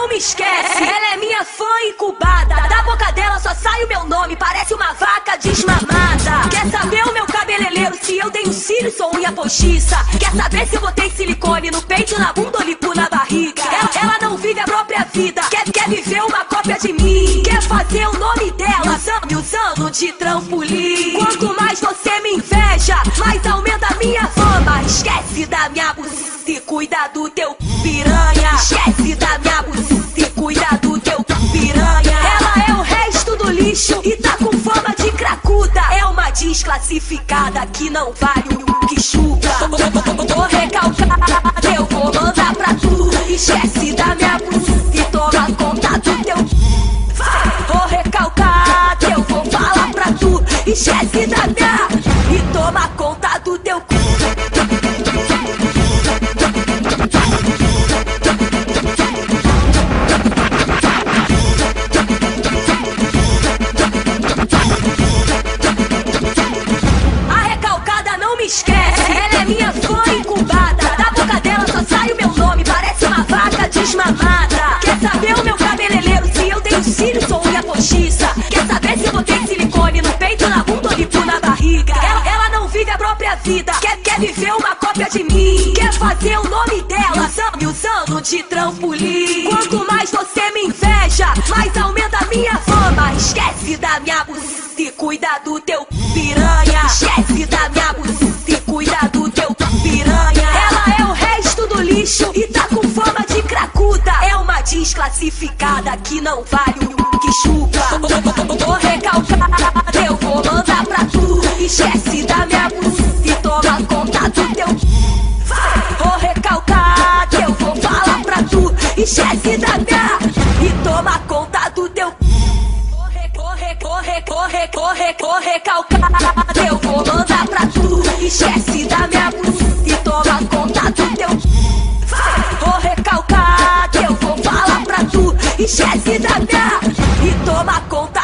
não me esquece. Ela é minha fã incubada. Da boca dela só sai o meu nome, parece uma vaca desmamada. Quer saber o meu cabeleireiro, se eu dei um cílio, sou unha postiça? Quer saber se eu botei silicone no peito, na bunda ou lipo na barriga? Ela não vive a própria vida, quer viver uma cópia de mim. Quer fazer o nome dela me usando de trampolim. Quanto mais você me inveja, mais aumenta a minha fama. Esquece da minha buceta e cuida do teu piranha. Esquece da minha buceta e cuida do teu piranha. Ela é o resto do lixo e tá com fama de cracuda. É uma desclassificada que não vale o que chupa. Vou recalcar, eu vou mandar pra tu. Esquece da minha buceta e toma conta do teu. Vou recalcar, eu vou falar pra tu. Esquece da minha e toma conta do teu cu. A recalcada não me esquece. Ela é minha fã incubada. Da boca dela só sai o meu nome, parece uma vaca desmamada. Quer saber o meu cabeleireiro, se eu dei um cílio, sou unha postiça? Quer saber se eu botei silicone no peito, na bunda ou lipo na barriga? Ela não vive a própria vida, quer viver uma cópia de mim. Quer fazer o nome dela me usando de trampolim. Quanto mais você me inveja, mais aumenta a minha fama. Esquece da minha buceta e cuida do teu piranha. Esquece da minha buceta e cuida do teu piranha. Ela é o resto do lixo e tá com fama de cracuda. É uma desclassificada que não vale o que chupa. Vou recalcar, eu vou mandar pra tu. Esquece da minha buceta e toma conta do teu. Vou recalcar, eu vou falar pra tu. Esquece da minha e toma conta do teu. Vou recalcar, eu vou mandar pra tu. Esquece da minha buceta e toma conta do teu. Vou recalcar, eu vou falar pra tu. Esquece da minha e toma conta.